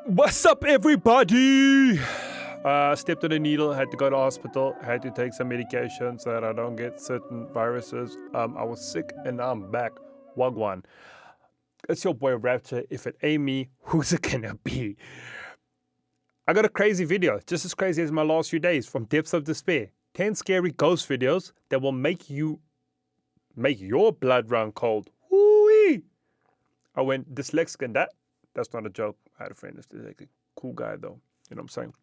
What's up, everybody? Stepped on a needle, had to go to hospital, had to take some medication so that I don't get certain viruses. I was sick and I'm back. Wagwan. It's your boy Rapture. If it ain't me, who's it gonna be? I got a crazy video, just as crazy as my last few days, from Depths of Despair. 10 scary ghost videos that will make your blood run cold. Woo-wee! I went dyslexic and that's not a joke. I had a friend that's dyslexic. Cool guy though. You know what I'm saying?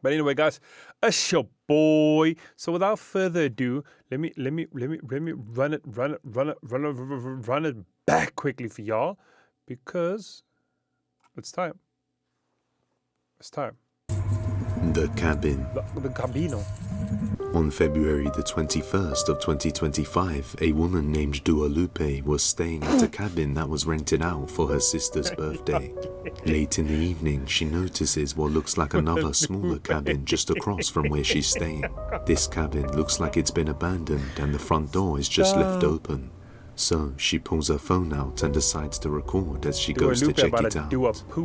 But anyway, guys, it's your boy. So without further ado, let me run it back quickly for y'all, because it's time. It's time. The Cabin. The Cabino. On February the 21st of 2025, a woman named Dua Lupe was staying at a cabin that was rented out for her sister's birthday. Late in the evening, she notices what looks like another smaller cabin just across from where she's staying. This cabin looks like it's been abandoned and the front door is just left open. So she pulls her phone out and decides to record as she goes to check it out.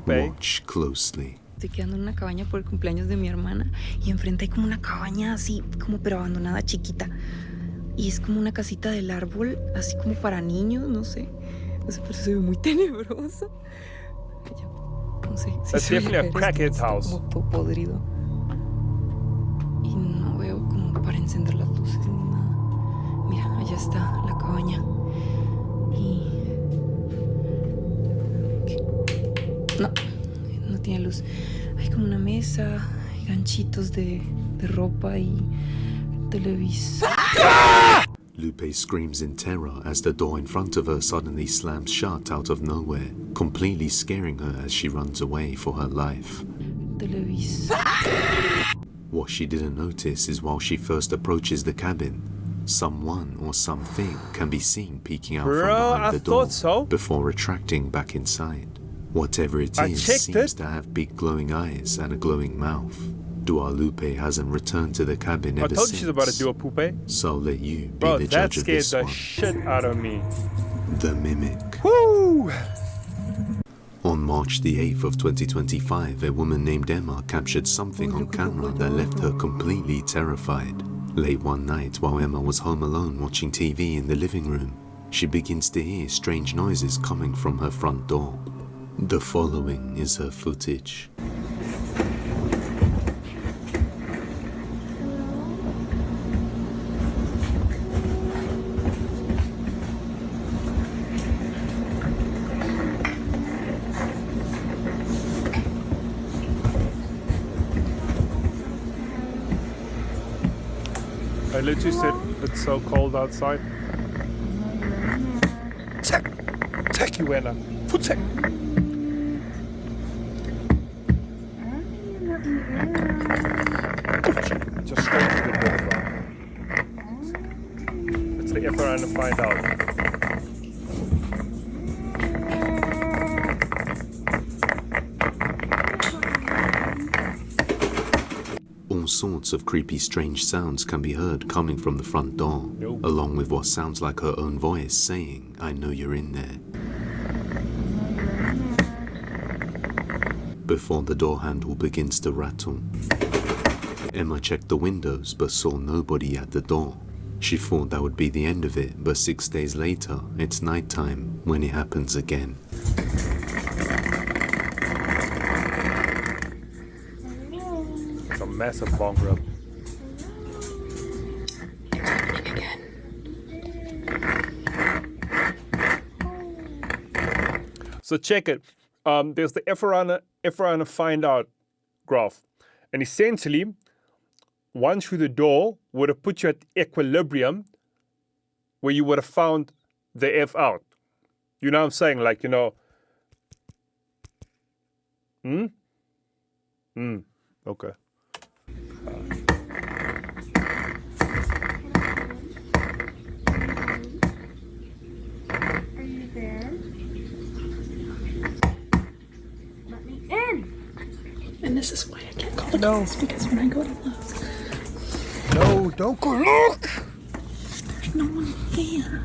Watch closely. Estoy quedando en una cabaña por el cumpleaños de mi hermana y enfrente hay como una cabaña así, como pero abandonada, chiquita. Y es como una casita del árbol, así como para niños, no sé. No sé, pero se ve muy tenebroso. No sé. That's definitely a crackhead's house. Como podrido. Y no veo como para encender las luces ni nada. Mira, allá está la cabaña. Y... No tiene luz. Hay como una mesa, ganchitos de ropa y televisor. Lupe screams in terror as the door in front of her suddenly slams shut out of nowhere, completely scaring her as she runs away for her life. Televisor. What she didn't notice is while she first approaches the cabin, someone or something can be seen peeking out from behind the door before retracting back inside. Whatever it is seems to have big glowing eyes and a glowing mouth. Dua Lupe hasn't returned to the cabin ever since. I told you she's about to do a poopy. So I'll let you be the judge of this one. That scared the shit out of me. The Mimic. Woo! On March the 8th of 2025, a woman named Emma captured something on camera that left her completely terrified. Late one night, while Emma was home alone watching TV in the living room, she begins to hear strange noises coming from her front door. The following is her footage. I literally said it's so cold outside. Take you, Anna. Futek. Just straight to the door, bro. It's the effort to find out. All sorts of creepy, strange sounds can be heard coming from the front door, along with what sounds like her own voice saying, "I know you're in there." Before the door handle begins to rattle, Emma checked the windows but saw nobody at the door. She thought that would be the end of it, but 6 days later, it's nighttime when it happens again. It's a massive bong rub. So check it. There's the Efrana find out graph. And essentially, one through the door would have put you at equilibrium where you would have found the F out. You know what I'm saying? Like, you know. Okay. Are you there? Let me in! And this is why I can't call the police, because when I go to look... No, don't go look! There's no one here.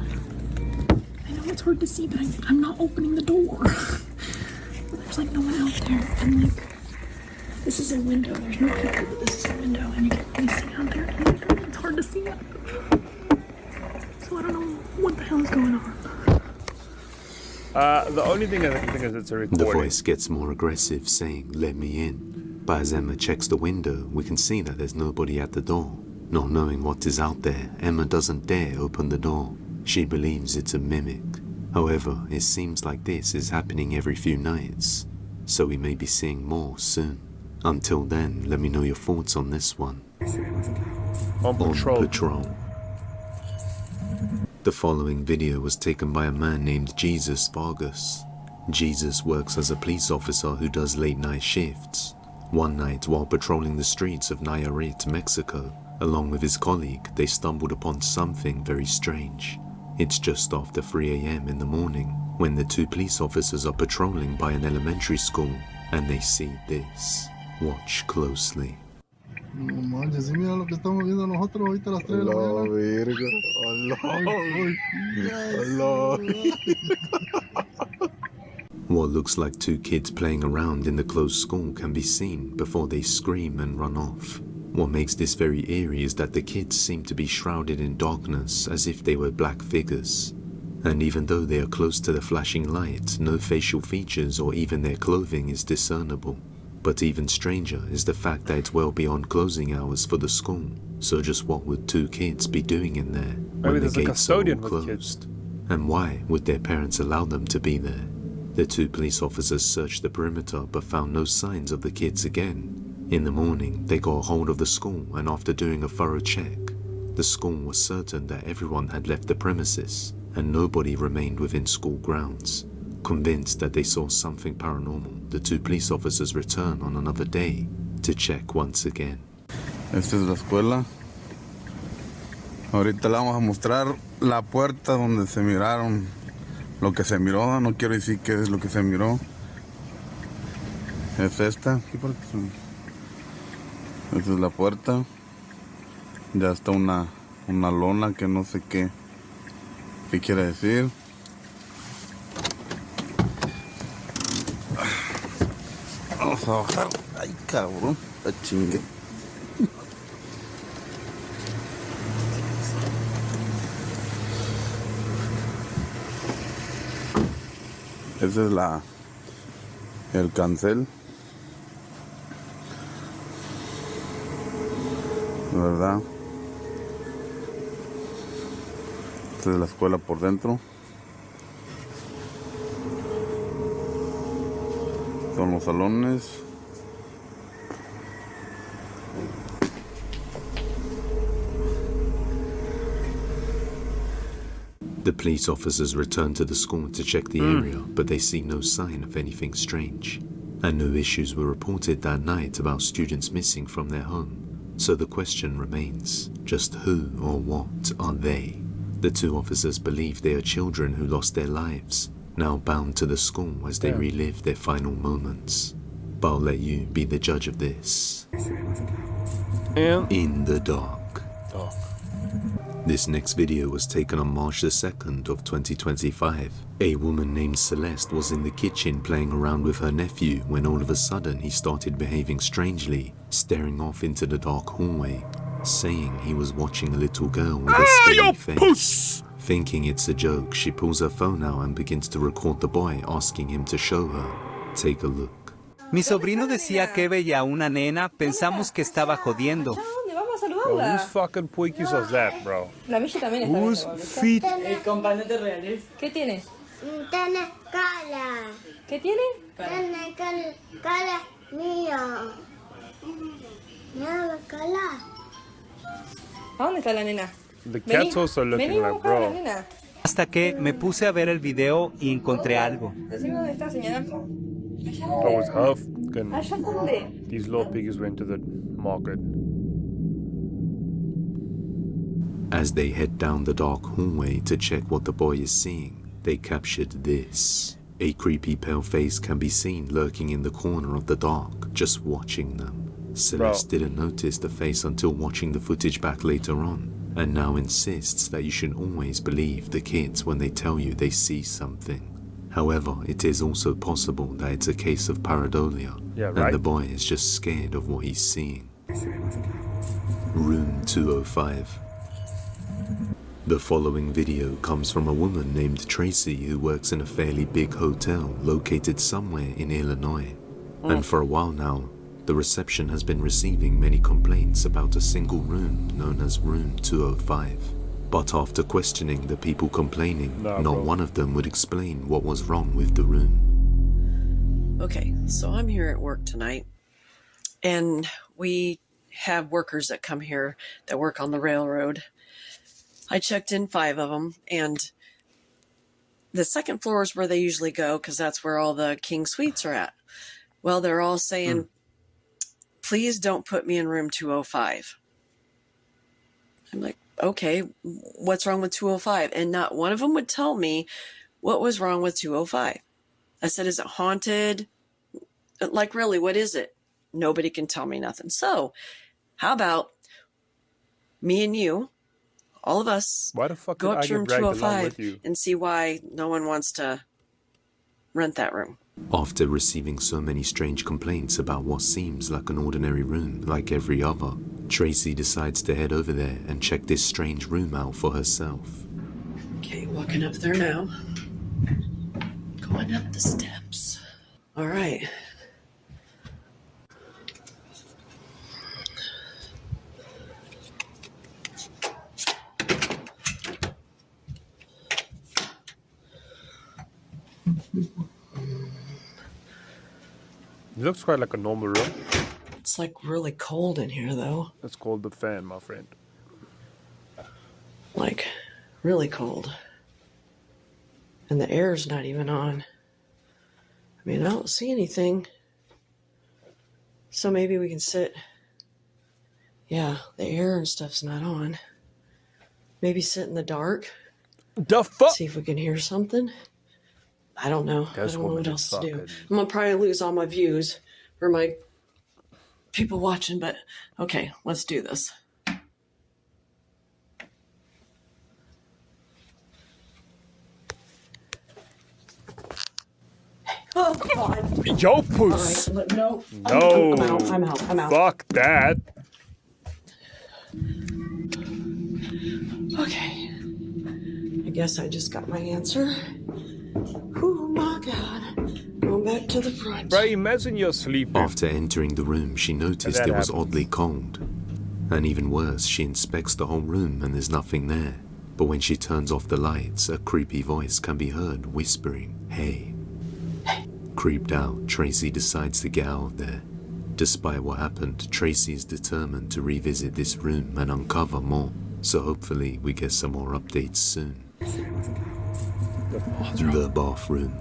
I know it's hard to see, but I'm not opening the door. There's like no one out there, and like This is a window. There's no people, but this is a window, and you can really see out there. It's hard to see out. So I don't know what the hell is going on. The only thing I think is it's a recording. The voice gets more aggressive, saying, "Let me in." But as Emma checks the window, we can see that there's nobody at the door. Not knowing what is out there, Emma doesn't dare open the door. She believes it's a mimic. However, it seems like this is happening every few nights, so we may be seeing more soon. Until then, let me know your thoughts on this one. On patrol. The following video was taken by a man named Jesus Vargas. Jesus works as a police officer who does late night shifts. One night, while patrolling the streets of Nayarit, Mexico, along with his colleague, they stumbled upon something very strange. It's just after 3 a.m. in the morning when the two police officers are patrolling by an elementary school and they see this. Watch closely. No manches, sí, mira lo que estamos viendo nosotros ahorita a las 3 de la mañana. What looks like two kids playing around in the closed school can be seen before they scream and run off. What makes this very eerie is that the kids seem to be shrouded in darkness as if they were black figures. And even though they are close to the flashing light, no facial features or even their clothing is discernible. But even stranger is the fact that it's well beyond closing hours for the school. So just what would two kids be doing in there when the gates are all closed? And why would their parents allow them to be there? The two police officers searched the perimeter but found no signs of the kids again. In the morning, they got a hold of the school, and after doing a thorough check, the school was certain that everyone had left the premises and nobody remained within school grounds. Convinced that they saw something paranormal, the two police officers return on another day to check once again. Esta es la escuela. Ahorita le vamos a mostrar la puerta donde se miraron lo que se miró. No quiero decir qué es lo que se miró. Es esta. Esta es la puerta. Ya está una lona que no sé qué quiere decir. Vamos a bajar. Ay, cabrón. La chingue. Ese es el cancel. ¿Verdad? Esta es la escuela por dentro. Son los salones. The police officers return to the school to check the area, but they see no sign of anything strange. And no issues were reported that night about students missing from their home. So the question remains, just who or what are they? The two officers believe they are children who lost their lives, now bound to the school as they relive their final moments. But I'll let you be the judge of this. In the dark. This next video was taken on March the 2nd of 2025. A woman named Celeste was in the kitchen playing around with her nephew when all of a sudden he started behaving strangely, staring off into the dark hallway, saying he was watching a little girl with a scary face. Thinking it's a joke, she pulls her phone out and begins to record the boy, asking him to show her. Take a look. Mi sobrino decía que veía una nena, pensamos que estaba jodiendo. ¿Dónde vamos a Bro, saludarla? whose fucking puikies was that, bro? La Michi también está Whose viendo. feet? ¿Qué tiene? Tiene cara. ¿Qué tiene? Tiene cara mío. Mira cara. ¿A dónde está la nena? The cat's also looking vení, like, vamos a buscar a la bro. nena. Hasta que me puse a ver el video y encontré algo. Decime dónde está, señalando. Bro, it's her fucking... ¿Allá dónde? These little piggies went to the market. As they head down the dark hallway to check what the boy is seeing, they captured this. A creepy pale face can be seen lurking in the corner of the dark, just watching them. Celeste didn't notice the face until watching the footage back later on, and now insists that you should always believe the kids when they tell you they see something. However, it is also possible that it's a case of pareidolia, Yeah, and right. the boy is just scared of what he's seeing. Room 205. The following video comes from a woman named Tracy who works in a fairly big hotel located somewhere in Illinois. And for a while now, the reception has been receiving many complaints about a single room known as Room 205. But after questioning the people complaining, not one of them would explain what was wrong with the room. Okay, so I'm here at work tonight, and we have workers that come here that work on the railroad. I checked in 5 of them, and the second floor is where they usually go because that's where all the king suites are at. Well, they're all saying, please don't put me in room 205. I'm like, okay, what's wrong with 205? And not one of them would tell me what was wrong with 205. I said, is it haunted? Like, really, what is it? Nobody can tell me nothing. So how about me and you, all of us, Why the fuck go did up I to get room dragged along 205 with you? and see why no one wants to rent that room. After receiving so many strange complaints about what seems like an ordinary room like every other, Tracy decides to head over there and check this strange room out for herself. Okay, walking up there now. Going up the steps. All right. It looks quite like a normal room. It's like really cold in here, though. It's called the fan, my friend. Like, really cold. And the air's not even on. I mean, I don't see anything. So maybe we can sit. Yeah, the air and stuff's not on. Maybe sit in the dark. The fuck? See if we can hear something. I don't know. This I don't know woman what is else to do. fucking- I'm gonna probably lose all my views for my people watching, but okay, let's do this. Oh God! Yo, All puss! right, no, No. I'm out. Fuck that. Okay, I guess I just got my answer. Oh my God! Going back to the front. Bro, imagine you're sleeping. After entering the room, she noticed that it was happens. oddly cold. And even worse, she inspects the whole room and there's nothing there. But when she turns off the lights, a creepy voice can be heard whispering, "Hey." Creeped out, Tracy decides to get out of there. Despite what happened, Tracy is determined to revisit this room and uncover more. So hopefully we get some more updates soon. The bathroom.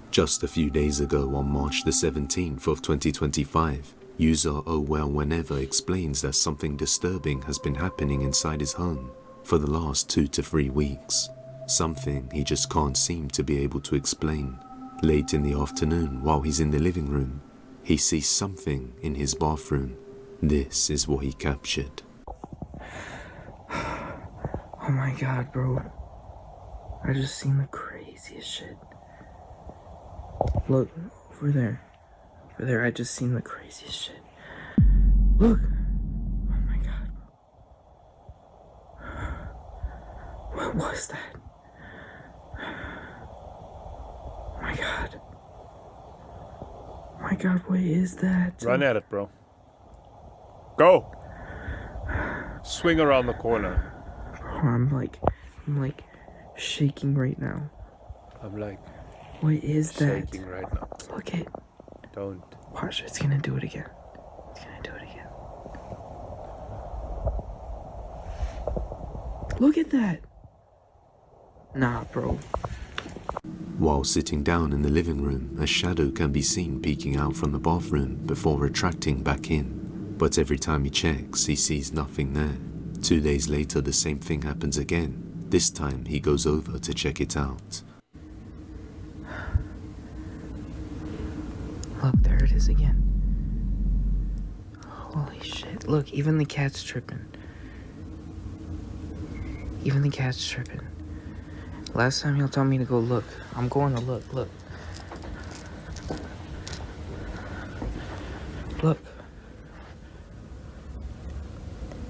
Just a few days ago, on March the 17th of 2025, user Oh Well Whenever explains that something disturbing has been happening inside his home for the last 2 to 3 weeks. Something he just can't seem to be able to explain. Late in the afternoon, while he's in the living room, he sees something in his bathroom. This is what he captured. Oh my God, bro. I just seen the craziest shit. Look, over there. Over there, I just seen the craziest shit. Look. Oh my God. What was that? Oh my God. Oh my God, what is that? Run at it, bro. Go! Swing around the corner. Bro, I'm like shaking right now. I'm like What is that? shaking right now. Look it. Don't. Watch, it's gonna do it again. It's gonna do it again. Look at that. Nah, bro. While sitting down in the living room, a shadow can be seen peeking out from the bathroom before retracting back in. But every time he checks, he sees nothing there. 2 days later, the same thing happens again. This time, he goes over to check it out. Look, there it is again. Holy shit. Look, even the cat's tripping. Even the cat's tripping. Last time y'all told me to go look. I'm going to look. Look. Look.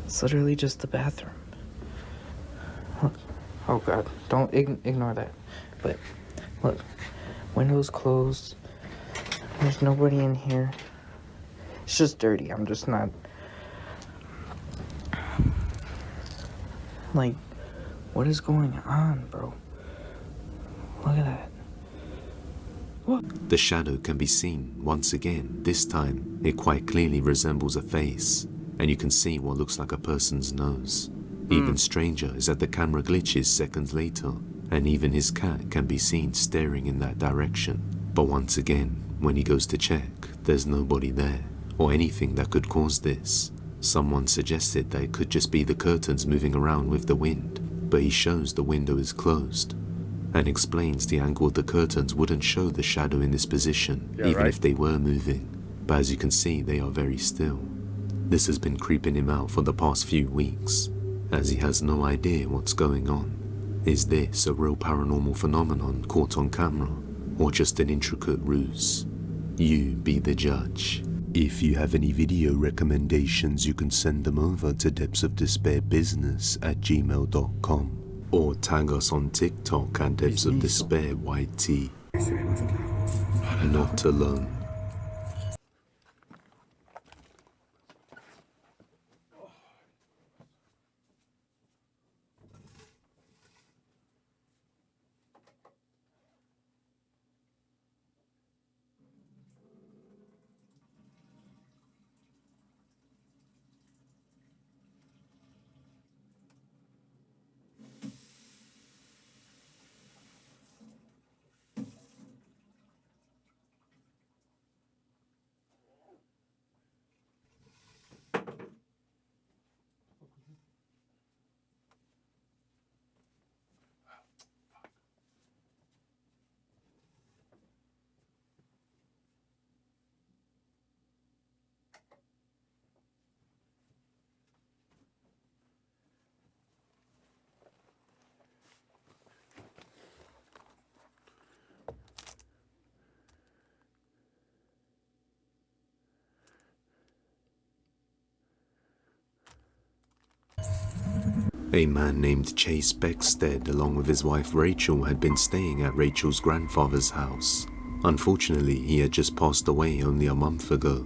It's literally just the bathroom. Look. Oh God. Don't ignore that. But look. Windows closed. There's nobody in here. It's just dirty. I'm just not... Like, what is going on, bro? Look at that. What? The shadow can be seen once again. This time, it quite clearly resembles a face, and you can see what looks like a person's nose. Even stranger is that the camera glitches seconds later, and even his cat can be seen staring in that direction. But once again, when he goes to check, there's nobody there, or anything that could cause this. Someone suggested that it could just be the curtains moving around with the wind, but he shows the window is closed, and explains the angle of the curtains wouldn't show the shadow in this position, even if they were moving. But as you can see, they are very still. This has been creeping him out for the past few weeks, as he has no idea what's going on. Is this a real paranormal phenomenon caught on camera, or just an intricate ruse? You be the judge. If you have any video recommendations, you can send them over to depthsofdespairbusiness@gmail.com, or tag us on TikTok at depthsofdespairyt. Not alone. A man named Chase Beckstead, along with his wife Rachel, had been staying at Rachel's grandfather's house. Unfortunately, he had just passed away only a month ago.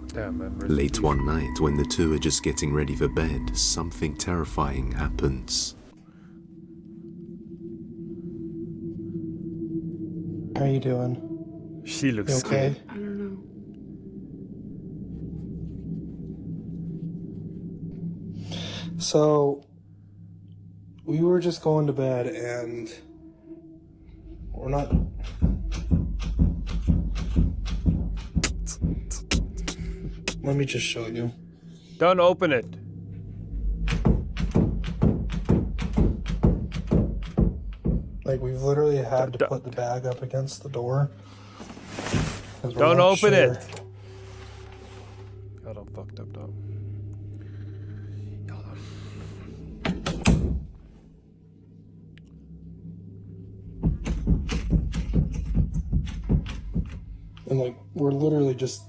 Late one night, when the two are just getting ready for bed, something terrifying happens. How are you doing? She looks You okay? I don't know. So, we were just going to bed and we're not... Let me just show you. Don't open it. Like, we've literally had to put the bag up against the door. Don't open it. God, I'm fucked up, dog. Hold on. And like, we're literally just...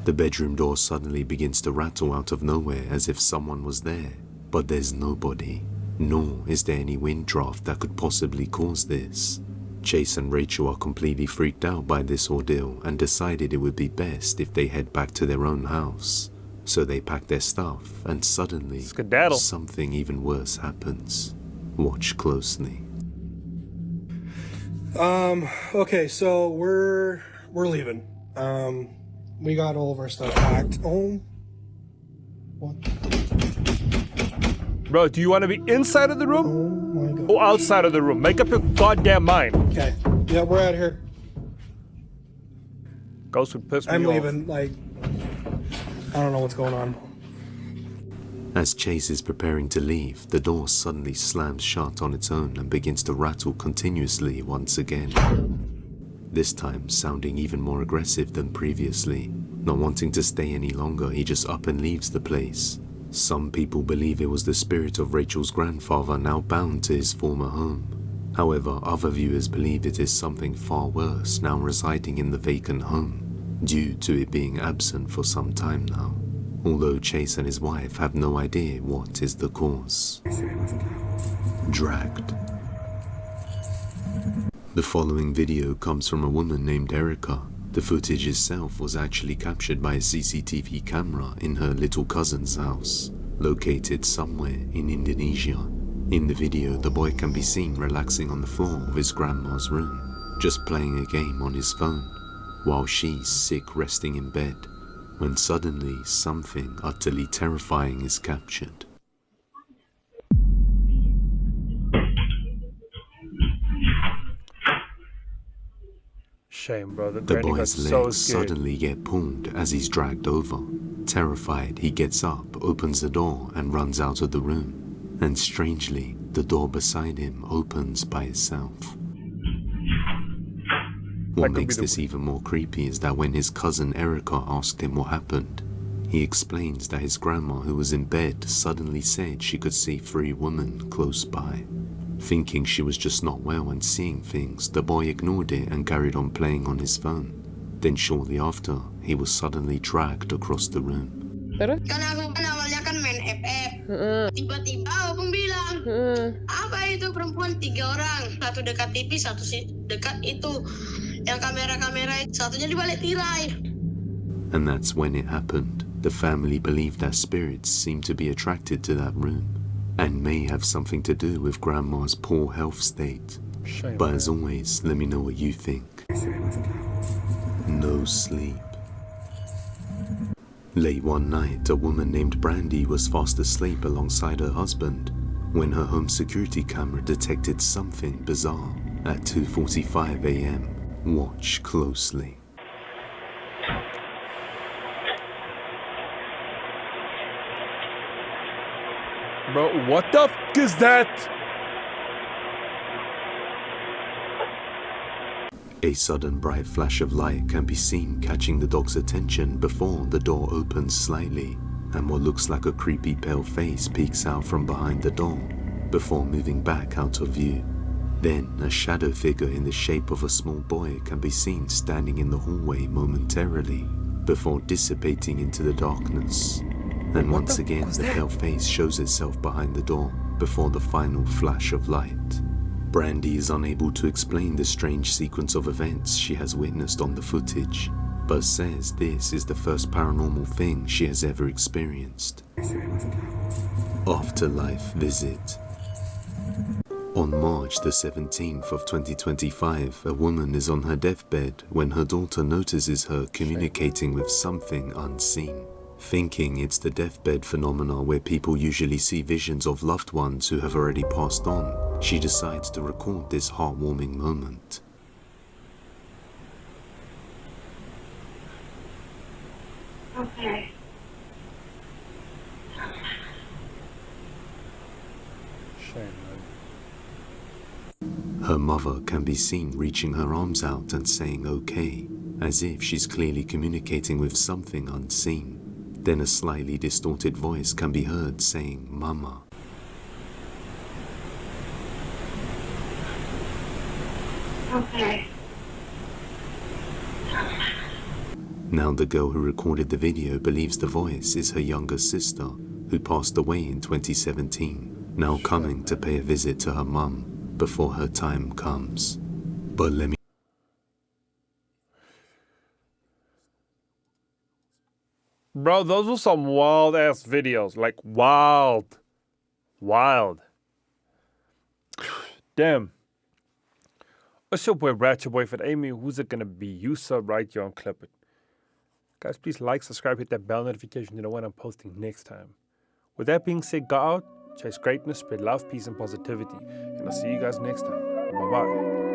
The bedroom door suddenly begins to rattle out of nowhere as if someone was there, but there's nobody, nor is there any wind draft that could possibly cause this. Chase and Rachel are completely freaked out by this ordeal and decided it would be best if they head back to their own house. So they pack their stuff, and suddenly, Skedaddle. something even worse happens. Watch closely. Okay, so we're leaving. We got all of our stuff packed. Oh. What? Bro, do you want to be inside of the room Oh my god. or outside of the room? Make up your goddamn mind. Okay. Yeah, we're out here. Ghost would piss me I'm off. leaving. Like, I don't know what's going on. As Chase is preparing to leave, the door suddenly slams shut on its own and begins to rattle continuously once again. This time sounding even more aggressive than previously. Not wanting to stay any longer, he just up and leaves the place. Some people believe it was the spirit of Rachel's grandfather now bound to his former home. However, other viewers believe it is something far worse now residing in the vacant home, due to it being absent for some time now. Although Chase and his wife have no idea what is the cause. Dragged. The following video comes from a woman named Erica. The footage itself was actually captured by a CCTV camera in her little cousin's house, located somewhere in Indonesia. In the video, the boy can be seen relaxing on the floor of his grandma's room, just playing a game on his phone, while she's sick resting in bed, when suddenly something utterly terrifying is captured. Shame, bro. The The granny got boy's so legs scared. suddenly get pulled as he's dragged over. Terrified, he gets up, opens the door, and runs out of the room. And strangely, the door beside him opens by itself. What makes this even more creepy is that when his cousin Erica asked him what happened, he explains that his grandma, who was in bed, suddenly said she could see 3 women close by. Thinking she was just not well and seeing things, the boy ignored it and carried on playing on his phone. Then shortly after, he was suddenly dragged across the room. Kan aku kan awalnya kan main FF. Tiba-tiba Opung bilang, apa itu perempuan 3 orang, satu dekat TV, satu dekat itu, yang kamera-kamera, satunya di balik tirai. And that's when it happened. The family believed that spirits seemed to be attracted to that room, and may have something to do with Grandma's poor health state. Shame, But as always, let me know what you think. No sleep. Late one night, a woman named Brandy was fast asleep alongside her husband when her home security camera detected something bizarre at 2:45 a.m. Watch closely. Bro, what the f is that? A sudden bright flash of light can be seen catching the dog's attention before the door opens slightly, and what looks like a creepy pale face peeks out from behind the door before moving back out of view. Then a shadow figure in the shape of a small boy can be seen standing in the hallway momentarily before dissipating into the darkness. And once again the pale face shows itself behind the door before the final flash of light. Brandy is unable to explain the strange sequence of events she has witnessed on the footage, but says this is the first paranormal thing she has ever experienced. Afterlife visit. On March the 17th of 2025, a woman is on her deathbed when her daughter notices her communicating with something unseen. Thinking it's the deathbed phenomena where people usually see visions of loved ones who have already passed on, she decides to record this heartwarming moment. Okay. Shame, man. Her mother can be seen reaching her arms out and saying okay, as if she's clearly communicating with something unseen. Then a slightly distorted voice can be heard saying Mama. Okay. Now the girl who recorded the video believes the voice is her younger sister, who passed away in 2017, now coming to pay a visit to her mum before her time comes. But let me Bro, those were some wild ass videos. Like wild. Wild. Damn. It's your boy Ratchet Boy for Amy. Who's it gonna be? You sub right here on Clip It. Guys, please like, subscribe, hit that bell notification to know when I'm posting next time. With that being said, go out, chase greatness, spread love, peace, and positivity. And I'll see you guys next time. Bye bye.